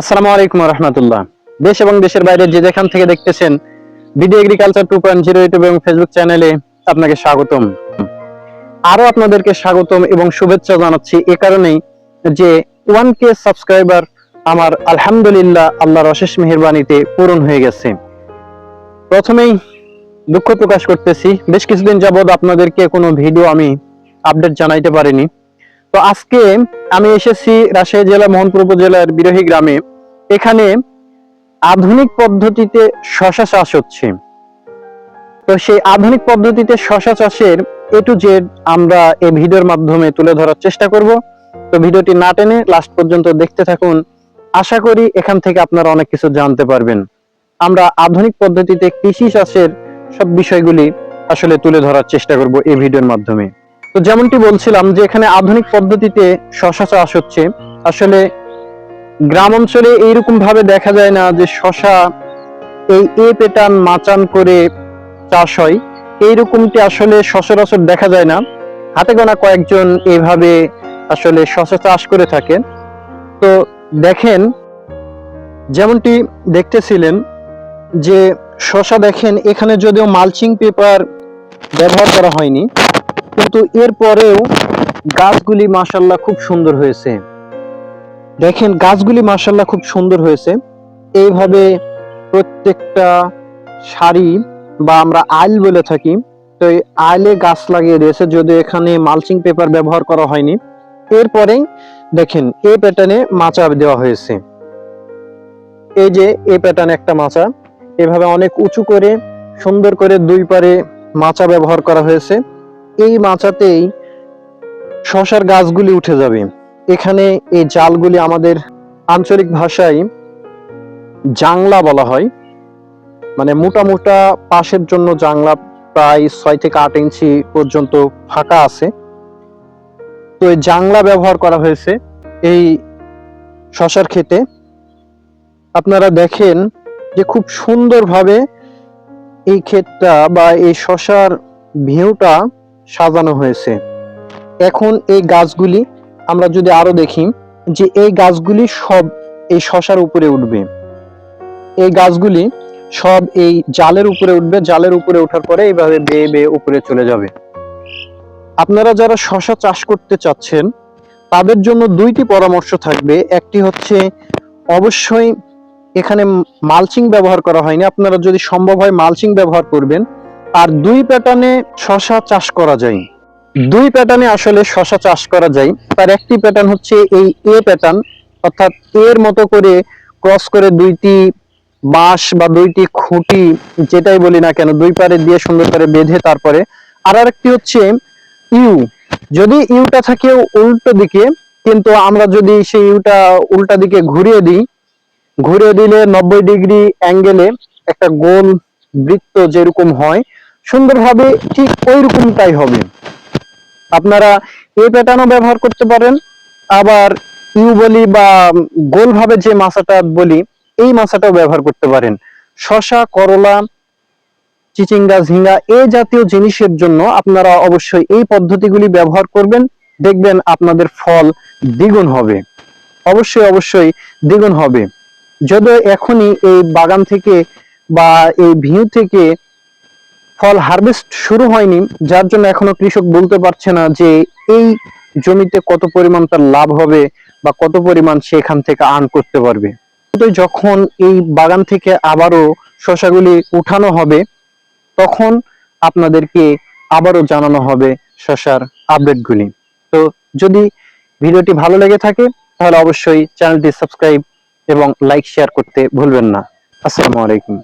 আসসালামু আলাইকুম রহমতুল্লাহ। দেশ এবং দেশের বাইরে যে যেখান থেকে দেখতেছেন বিডি এগ্রিকালচার 2.0 ইউটিউব এবং ফেসবুক চ্যানেলে আপনাকে স্বাগতম। আরো আপনাদেরকে স্বাগতম এবং শুভেচ্ছা জানাচ্ছি এ কারণেই যে 1K সাবস্ক্রাইবার আমার আলহামদুলিল্লাহ আল্লাহর অশেষ মেহেরবানিতে পূরণ হয়ে গেছে। প্রথমেই দুঃখ প্রকাশ করতেছি, বেশ কিছুদিন যাবত আপনাদেরকে কোনো ভিডিও আমি আপডেট জানাইতে পারিনি। তো আজকে আমি এসেছি রাজশাহী জেলা মোহনপুর উপজেলার বিরোহী গ্রামে। এখানে আধুনিক পদ্ধতিতে শশা চাষ হচ্ছে। তো সেই আধুনিক পদ্ধতিতে শশা চাষের এ টু জেড আমরা এই ভিডিওর মাধ্যমে তুলে ধরার চেষ্টা করব। তো ভিডিওটি না টেনে লাস্ট পর্যন্ত দেখতে থাকুন। আশা করি এখান থেকে আপনারা অনেক কিছু জানতে পারবেন। আমরা আধুনিক পদ্ধতিতে কৃষি চাষের সব বিষয়গুলি আসলে তুলে ধরার চেষ্টা করব এই ভিডিওর মাধ্যমে। তো যেমনটি বলছিলাম যে এখানে আধুনিক পদ্ধতিতে শশা চাষ হচ্ছে। আসলে গ্রাম অঞ্চলে এইরকম ভাবে দেখা যায় না যে শশা এই প্যাটার্ন মাচান করে চাষ হয়, এইরকমটি আসলে সচরাচর দেখা যায় না। হাতে গোনা কয়েকজন এইভাবে আসলে শশা চাষ করে থাকেন। তো দেখেন, যেমনটি দেখতেছিলেন যে শশা দেখেন এখানে যদিও মালচিং পেপার ব্যবহার করা হয়নি, কিন্তু এরপরেও গাছগুলি মাশাআল্লাহ খুব সুন্দর হয়েছে। দেখেন গাছগুলি মাশাআল্লাহ খুব সুন্দর হয়েছে। এইভাবে প্রত্যেকটা সারি বা আমরা আইল বলে থাকি, তো এই আইলে গাছ লাগিয়ে দিয়েছে, যদিও এখানে মালচিং পেপার ব্যবহার করা হয়নি। এরপরেই দেখেন এই প্যাটার্নে মাচা দেওয়া হয়েছে। এই যে এই প্যাটার্নে একটা মাচা এভাবে অনেক উঁচু করে সুন্দর করে দুই পারে মাচা ব্যবহার করা হয়েছে। এই মাচাতেই শশার গাছগুলি উঠে যাবে। এখানে এই জালগুলি আমাদের আঞ্চলিক ভাষায় জাংলা বলা হয়, মানে মোটা মোটা পাশের জন্য জাংলা, প্রায় 6 থেকে 8 ইঞ্চি পর্যন্ত ফাঁকা আছে। তো এই জাংলা ব্যবহার করা হয়েছে এই শশার ক্ষেতে। আপনারা দেখেন যে খুব সুন্দরভাবে এই ক্ষেতটা বা এই শশার ভিউটা সাজানো হয়েছে। এখন এই গাছগুলি আমরা যদি আরো দেখি যে এই গাছগুলি সব এই শশার উপরে উঠবে। এই গাছগুলি সব এই জালের উপরে উঠবে। জালের উপরে ওঠার পরে এইভাবে বেয়ে বেয়ে উপরে চলে যাবে। আপনারা যারা শশা চাষ করতে চাচ্ছেন তাদের জন্য দুইটি পরামর্শ থাকবে। একটি হচ্ছে অবশ্যই এখানে মালচিং ব্যবহার করা হয়নি, আপনারা যদি সম্ভব হয় মালচিং ব্যবহার করবেন। আর দুই প্যাটার্নে শশা চাষ করা যায়। দুই প্যাটার্নে আসলে শশা চাষ করা যায়। তার একটি প্যাটার্ন হচ্ছে এই প্যাটার্ন, অর্থাৎ এর মতো করে ক্রস করে দুইটি বাঁশ বা দুইটি খুঁটি যেটাই বলি না কেন দুই পারে দিয়ে সুন্দর করে বেঁধে তারপরে। আর আরেকটি হচ্ছে ইউ, যদি ইউটা থাকে উল্টো দিকে, কিন্তু আমরা যদি সেই ইউটা উল্টা দিকে ঘুরিয়ে দিই, ঘুরিয়ে দিলে 90 ডিগ্রি অ্যাঙ্গেলে একটা গোল বৃত্ত যেরকম হয় সুন্দরভাবে ঠিক ওই রকমটাই হবে। আপনারা এই প্যাটার্নও ব্যবহার করতে পারেন, আবার ইউ বলি বা গোল ভাবে যে মাছাটা বলি এই মাছাটাও ব্যবহার করতে পারেন। শশা, করলা, চিচিঙ্গা, ঝিঙ্গা এই জাতীয় জিনিসের জন্য আপনারা অবশ্যই এই পদ্ধতিগুলি ব্যবহার করবেন। দেখবেন আপনাদের ফল দ্বিগুণ হবে, অবশ্যই অবশ্যই দ্বিগুণ হবে। যদিও এখনই এই বাগান থেকে বা এই ভিউ থেকে ফল হারভেস্ট শুরু হয়নি, যার জন্য এখনো কৃষক বলতে পারছে না যে এই জমিতে কত পরিমাণ তার লাভ হবে বা কত পরিমাণ সে এখান থেকে আর্ন করতে পারবে। তো যখন এই বাগান থেকে আবারও শশাগুলি উঠানো হবে তখন আপনাদেরকে আবারও জানানো হবে শশার আপডেটগুলি। তো যদি ভিডিওটি ভালো লেগে থাকে তাহলে অবশ্যই চ্যানেলটি সাবস্ক্রাইব এবং লাইক শেয়ার করতে ভুলবেন না। আসসালামু আলাইকুম।